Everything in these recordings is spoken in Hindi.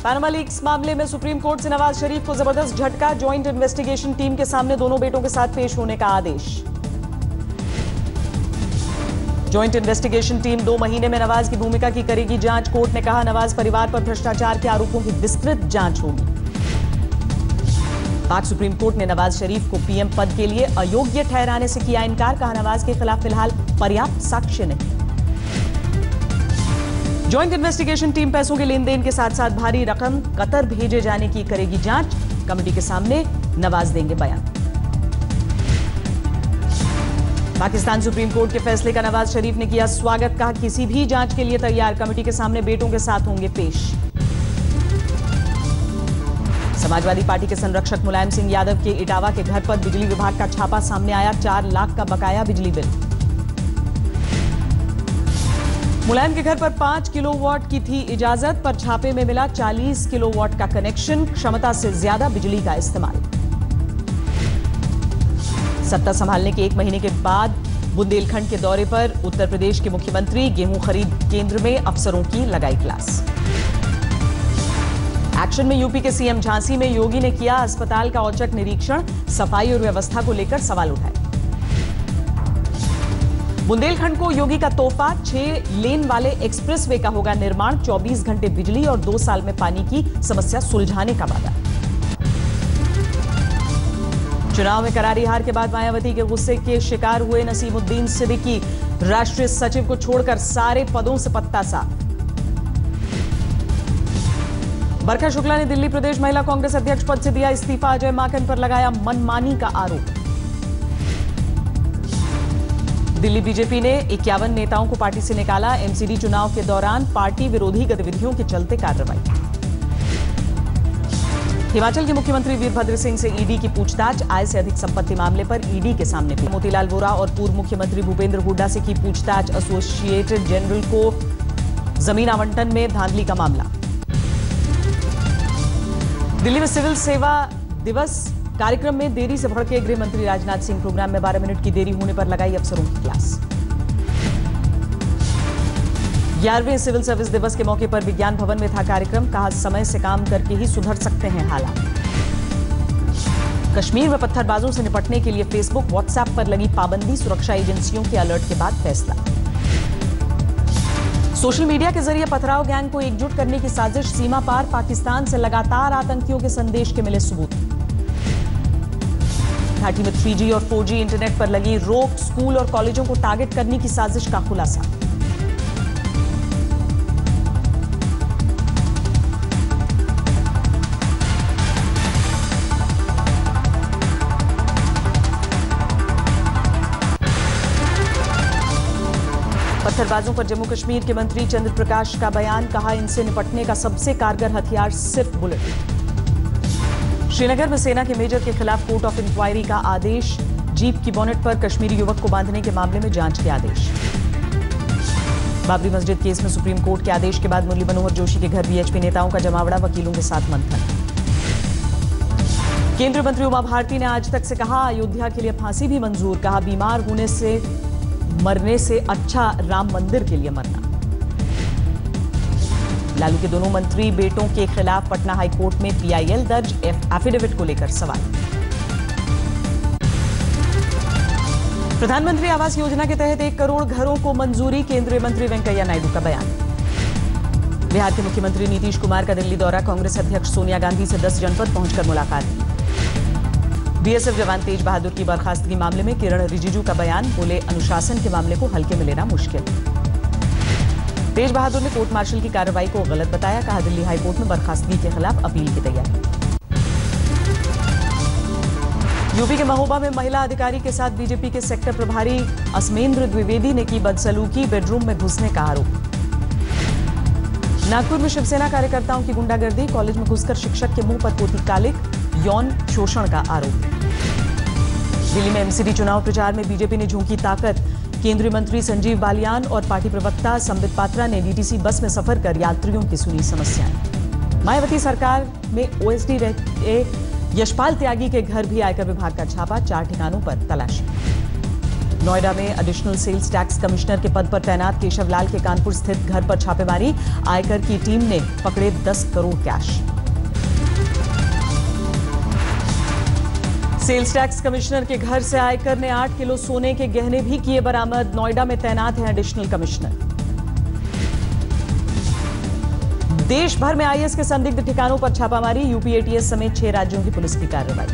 पैनामा लीक्स मामले में सुप्रीम कोर्ट से नवाज शरीफ को जबरदस्त झटका। ज्वाइंट इन्वेस्टिगेशन टीम के सामने दोनों बेटों के साथ पेश होने का आदेश। ज्वाइंट इन्वेस्टिगेशन टीम 2 महीने में नवाज की भूमिका की करेगी जांच। कोर्ट ने कहा नवाज परिवार पर भ्रष्टाचार के आरोपों की विस्तृत जांच होगी। पाक सुप्रीम कोर्ट ने नवाज शरीफ को पीएम पद के लिए अयोग्य ठहराने से किया इनकार। कहा नवाज के खिलाफ फिलहाल पर्याप्त साक्ष्य नहीं। ज्वाइंट इन्वेस्टिगेशन टीम पैसों के लेन देन के साथ साथ भारी रकम कतर भेजे जाने की करेगी जांच। कमेटी के सामने नवाज देंगे बयान। पाकिस्तान सुप्रीम कोर्ट के फैसले का नवाज शरीफ ने किया स्वागत। कहा किसी भी जांच के लिए तैयार। कमेटी के सामने बेटों के साथ होंगे पेश। समाजवादी पार्टी के संरक्षक मुलायम सिंह यादव के इटावा के घर पर बिजली विभाग का छापा। सामने आया 4 लाख का बकाया बिजली बिल। मुलायम के घर पर 5 किलोवाट की थी इजाजत, पर छापे में मिला 40 किलोवाट का कनेक्शन। क्षमता से ज्यादा बिजली का इस्तेमाल। सत्ता संभालने के 1 महीने के बाद बुंदेलखंड के दौरे पर उत्तर प्रदेश के मुख्यमंत्री। गेहूं खरीद केंद्र में अफसरों की लगाई क्लास। एक्शन में यूपी के सीएम। झांसी में योगी ने किया अस्पताल का औचक निरीक्षण। सफाई और व्यवस्था को लेकर सवाल उठाए। बुंदेलखंड को योगी का तोहफा। 6 लेन वाले एक्सप्रेसवे का होगा निर्माण। 24 घंटे बिजली और 2 साल में पानी की समस्या सुलझाने का वादा। चुनाव में करारी हार के बाद मायावती के गुस्से के शिकार हुए नसीमुद्दीन सिद्दीकी। राष्ट्रीय सचिव को छोड़कर सारे पदों से पत्ता साफ। बरखा शुक्ला ने दिल्ली प्रदेश महिला कांग्रेस अध्यक्ष पद से दिया इस्तीफा। अजय माकन पर लगाया मनमानी का आरोप। दिल्ली बीजेपी ने 51 नेताओं को पार्टी से निकाला। एमसीडी चुनाव के दौरान पार्टी विरोधी गतिविधियों के चलते कार्रवाई। हिमाचल के मुख्यमंत्री वीरभद्र सिंह से ईडी की पूछताछ। आय से अधिक संपत्ति मामले पर ईडी के सामने मोतीलाल वोरा और पूर्व मुख्यमंत्री भूपेंद्र हुड्डा से की पूछताछ। एसोसिएटेड जनरल को जमीन आवंटन में धांधली का मामला। दिल्ली में सिविल सेवा दिवस कार्यक्रम में देरी से भड़के गृह मंत्री राजनाथ सिंह। प्रोग्राम में 12 मिनट की देरी होने पर लगाई अफसरों की क्लास। 11वें सिविल सर्विस दिवस के मौके पर विज्ञान भवन में था कार्यक्रम। कहा समय से काम करके ही सुधर सकते हैं हालात। कश्मीर में पत्थरबाजों से निपटने के लिए फेसबुक, व्हाट्सएप पर लगी पाबंदी। सुरक्षा एजेंसियों के अलर्ट के बाद फैसला। सोशल मीडिया के जरिए पथराव गैंग को एकजुट करने की साजिश। सीमा पार पाकिस्तान से लगातार आतंकियों के संदेश के मिले सबूत। घाटी में 3G और 4G इंटरनेट पर लगी रोक। स्कूल और कॉलेजों को टारगेट करने की साजिश का खुलासा। पत्थरबाजों पर जम्मू कश्मीर के मंत्री चंद्र प्रकाश का बयान। कहा इनसे निपटने का सबसे कारगर हथियार सिर्फ बुलेट। श्रीनगर में सेना के मेजर के खिलाफ कोर्ट ऑफ इंक्वायरी का आदेश। जीप की बोनेट पर कश्मीरी युवक को बांधने के मामले में जांच के आदेश। बाबरी मस्जिद केस में सुप्रीम कोर्ट के आदेश के बाद मुरली मनोहर जोशी के घर बीएचपी नेताओं का जमावड़ा। वकीलों के साथ मंथन। केंद्रीय मंत्री उमा भारती ने आज तक से कहा अयोध्या के लिए फांसी भी मंजूर। कहा बीमार होने से मरने से अच्छा राम मंदिर के लिए मरना। लालू के दोनों मंत्री बेटों के खिलाफ पटना हाईकोर्ट में पीआईएल दर्ज। एफिडेविट को लेकर सवाल। प्रधानमंत्री आवास योजना के तहत 1 करोड़ घरों को मंजूरी। केंद्रीय मंत्री वेंकैया नायडू का बयान। बिहार के मुख्यमंत्री नीतीश कुमार का दिल्ली दौरा। कांग्रेस अध्यक्ष सोनिया गांधी से 10 जनपद पहुंचकर मुलाकात। बीएसएफ जवान तेज बहादुर की बर्खास्तगी मामले में किरण रिजिजू का बयान। बोले अनुशासन के मामले को हल्के में लेना मुश्किल। तेज बहादुर ने कोर्ट मार्शल की कार्रवाई को गलत बताया। कहा दिल्ली हाईकोर्ट में बर्खास्तगी के खिलाफ अपील की तैयारी। यूपी के महोबा में महिला अधिकारी के साथ बीजेपी के सेक्टर प्रभारी असमेंद्र द्विवेदी ने की बदसलूकी। बेडरूम में घुसने का आरोप। नागपुर में शिवसेना कार्यकर्ताओं की गुंडागर्दी। कॉलेज में घुसकर शिक्षक के मुंह पर पोती कालिक। यौन शोषण का आरोप। दिल्ली में एमसीडी चुनाव प्रचार में बीजेपी ने झोंकी ताकत। केंद्रीय मंत्री संजीव बालियान और पार्टी प्रवक्ता संबित पात्रा ने डीटीसी बस में सफर कर यात्रियों की सुनी समस्याएं। मायावती सरकार में ओएसडी रहे यशपाल त्यागी के घर भी आयकर विभाग का छापा। 4 ठिकानों पर तलाशी। नोएडा में एडिशनल सेल्स टैक्स कमिश्नर के पद पर तैनात केशव लाल के कानपुर स्थित घर पर छापेमारी। आयकर की टीम ने पकड़े 10 crore cash. Sales tax commissioner के घर से आयकर ने 8 किलो सोने के गहने भी किए बरामद। नोएडा में तैनात हैं एडिशनल कमिश्नर। देश भर में आईएस के संदिग्ध ठिकानों पर छापामारी। यूपी एटीएस समेत 6 राज्यों की पुलिस की कार्रवाई।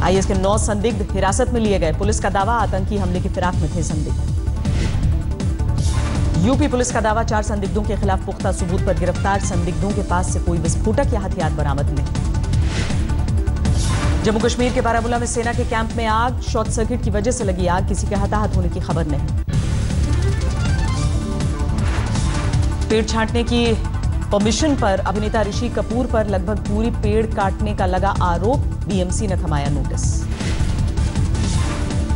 आईएस के 9 संदिग्ध हिरासत में लिए गए। पुलिस का दावा आतंकी हमले की फिराक में थे संदिग्ध। यूपी पुलिस का दावा 4 संदिग्धों के खिलाफ पुख्ता सबूत पर गिरफ्तार। संदिग्धों के पास से कोई विस्फोटक या हथियार बरामद नहीं। जम्मू कश्मीर के बारामूला में सेना के कैंप में आग। शॉर्ट सर्किट की वजह से लगी आग। किसी के हताहत होने की खबर नहीं। पेड़ छांटने की परमिशन पर अभिनेता ऋषि कपूर पर लगभग पूरी पेड़ काटने का लगा आरोप। बीएमसी ने थमाया नोटिस।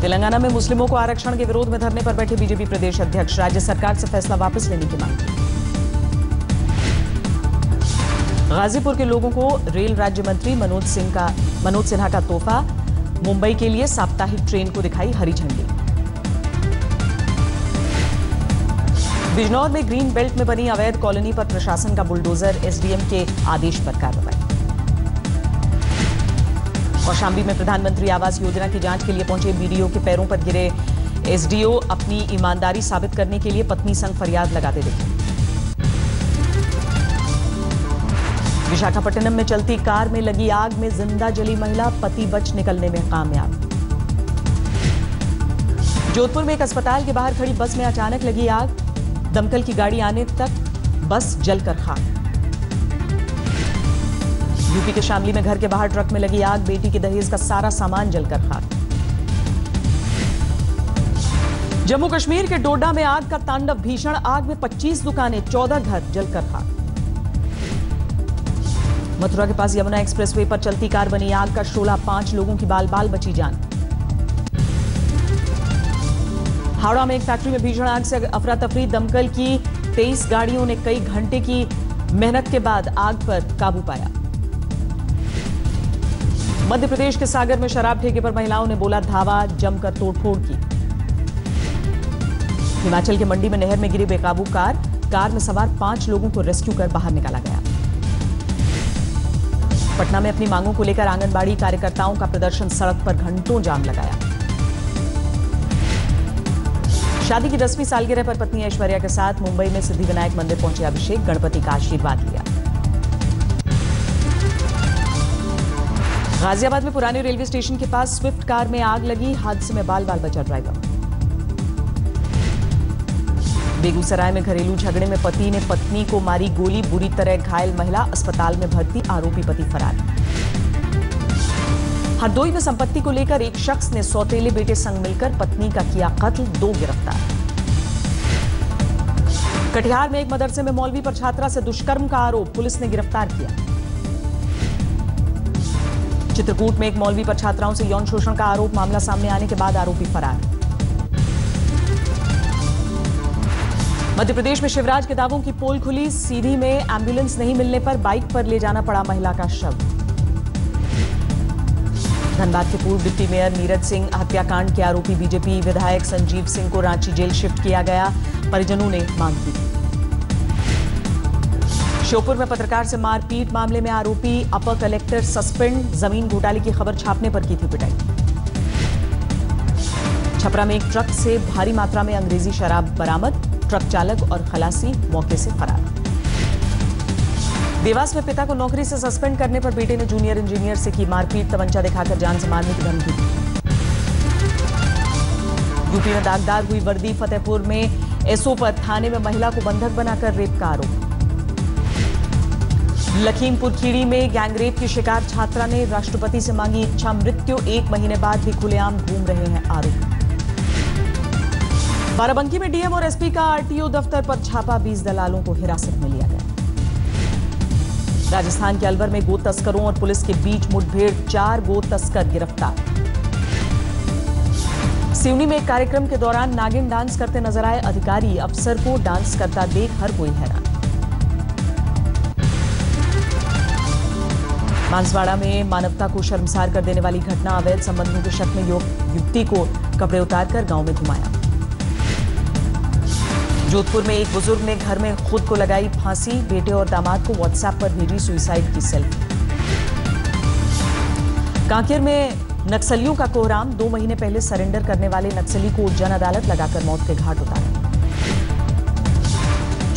तेलंगाना में मुस्लिमों को आरक्षण के विरोध में धरने पर बैठे बीजेपी प्रदेश अध्यक्ष। राज्य सरकार से फैसला वापस लेने की मांग की। गाजीपुर के लोगों को रेल राज्य मंत्री मनोज सिन्हा का तोहफा। मुंबई के लिए साप्ताहिक ट्रेन को दिखाई हरी झंडी। बिजनौर में ग्रीन बेल्ट में बनी अवैध कॉलोनी पर प्रशासन का बुलडोजर। एसडीएम के आदेश पर कार्रवाई। कौशाम्बी में प्रधानमंत्री आवास योजना की जांच के लिए पहुंचे बीडीओ के पैरों पर गिरे एसडीओ। अपनी ईमानदारी साबित करने के लिए पत्नी संग फरियाद लगाते दिखे। विशाखापट्टनम में चलती कार में लगी आग में जिंदा जली महिला। पति बच निकलने में कामयाब। जोधपुर में एक अस्पताल के बाहर खड़ी बस में अचानक लगी आग। दमकल की गाड़ी आने तक बस जलकर खाक। यूपी के शामली में घर के बाहर ट्रक में लगी आग। बेटी के दहेज का सारा सामान जलकर खाक। जम्मू कश्मीर के डोडा में आग का तांडव भीषण। आग में 25 दुकानें 14 घर जलकर खाक। मथुरा के पास यमुना एक्सप्रेसवे पर चलती कार बनी आग का शोला। 5 लोगों की बाल बाल बची जान। हावड़ा में एक फैक्ट्री में भीषण आग से अफरा तफरी। दमकल की 23 गाड़ियों ने कई घंटे की मेहनत के बाद आग पर काबू पाया। मध्य प्रदेश के सागर में शराब ठेके पर महिलाओं ने बोला धावा। जमकर तोड़फोड़ की। हिमाचल के मंडी में नहर में गिरी बेकाबू कार में सवार 5 लोगों को रेस्क्यू कर बाहर निकाला गया। पटना में अपनी मांगों को लेकर आंगनबाड़ी कार्यकर्ताओं का प्रदर्शन। सड़क पर घंटों जाम लगाया। शादी की 10वीं सालगिरह पर पत्नी ऐश्वर्या के साथ मुंबई में सिद्धिविनायक मंदिर पहुंचे अभिषेक। गणपति का आशीर्वाद लिया। गाजियाबाद में पुराने रेलवे स्टेशन के पास स्विफ्ट कार में आग लगी। हादसे में बाल बाल बचा ड्राइवर। बेगूसराय में घरेलू झगड़े में पति ने पत्नी को मारी गोली। बुरी तरह घायल महिला अस्पताल में भर्ती। आरोपी पति फरार। हरदोई में संपत्ति को लेकर एक शख्स ने सौतेले बेटे संग मिलकर पत्नी का किया कत्ल। 2 गिरफ्तार। कटिहार में एक मदरसे में मौलवी पर छात्रा से दुष्कर्म का आरोप। पुलिस ने गिरफ्तार किया। चित्रकूट में एक मौलवी पर छात्राओं से यौन शोषण का आरोप। मामला सामने आने के बाद आरोपी फरार। मध्य प्रदेश में शिवराज के दावों की पोल खुली। सीधी में एम्बुलेंस नहीं मिलने पर बाइक पर ले जाना पड़ा महिला का शव। धनबाद के पूर्व डिप्टी मेयर नीरज सिंह हत्याकांड के आरोपी बीजेपी विधायक संजीव सिंह को रांची जेल शिफ्ट किया गया। परिजनों ने मांग की। श्योपुर में पत्रकार से मारपीट मामले में आरोपी अपर कलेक्टर सस्पेंड। जमीन घोटाले की खबर छापने पर की थी पिटाई। छपरा में एक ट्रक से भारी मात्रा में अंग्रेजी शराब बरामद। ट्रक चालक और खलासी मौके से फरार। देवास में पिता को नौकरी से सस्पेंड करने पर बेटे ने जूनियर इंजीनियर से की मारपीट। तमंचा दिखाकर जान से मारने की धमकी दी। यूपी में दागदार हुई वर्दी। फतेहपुर में एसओ पर थाने में महिला को बंधक बनाकर रेप का आरोप। लखीमपुर खीरी में गैंगरेप की शिकार छात्रा ने राष्ट्रपति से मांगी इच्छा मृत्यु। 1 महीने बाद भी खुलेआम घूम रहे हैं आरोपी। बाराबंकी में डीएम और एसपी का आरटीओ दफ्तर पर छापा। 20 दलालों को हिरासत में लिया गया। राजस्थान के अलवर में गो तस्करों और पुलिस के बीच मुठभेड़। 4 गो तस्कर गिरफ्तार। सिवनी में एक कार्यक्रम के दौरान नागिन डांस करते नजर आए अधिकारी। अफसर को डांस करता देख हर कोई हैरान। बांसवाड़ा में मानवता को शर्मसार कर देने वाली घटना। अवैध संबंधों के शक में युवती को कपड़े उतारकर गांव में घुमाया। जोधपुर में एक बुजुर्ग ने घर में खुद को लगाई फांसी। बेटे और दामाद को व्हाट्सएप पर भेजी सुसाइड की सेल्फी। कांकेर में नक्सलियों का कोहराम। 2 महीने पहले सरेंडर करने वाले नक्सली को जन अदालत लगाकर मौत के घाट उतारा।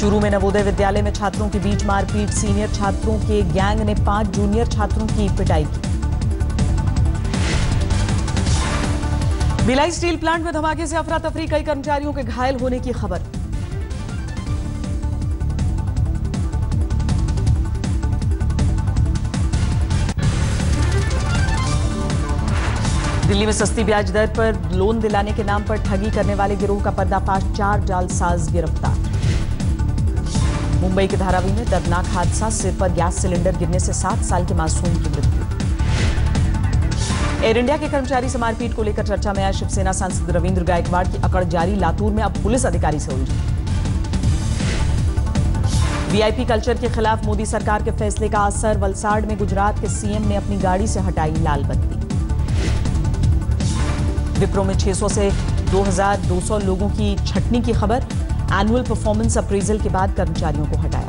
चूरू में नवोदय विद्यालय में छात्रों के बीच मारपीट। सीनियर छात्रों के गैंग ने 5 जूनियर छात्रों की पिटाई की। भिलाई स्टील प्लांट में धमाके से अफरा तफरी। कई कर्मचारियों के घायल होने की खबर। दिल्ली में सस्ती ब्याज दर पर लोन दिलाने के नाम पर ठगी करने वाले गिरोह का पर्दाफाश। 4 जालसाज गिरफ्तार। मुंबई के धारावी में दर्दनाक हादसा। सिर पर गैस सिलेंडर गिरने से 7 साल के मासूम की मृत्यु। एयर इंडिया के कर्मचारी से मारपीट को लेकर चर्चा में आया शिवसेना सांसद रविंद्र गायकवाड़ की अकड़ जारी। लातूर में अब पुलिस अधिकारी से उलझी। वीआईपी कल्चर के खिलाफ मोदी सरकार के फैसले का असर। वलसाड़ में गुजरात के सीएम ने अपनी गाड़ी से हटाई लाल बत्ती। विप्रो में 600 से 2200 लोगों की छटनी की खबर। एनुअल परफॉर्मेंस अप्रेजल के बाद कर्मचारियों को हटाया।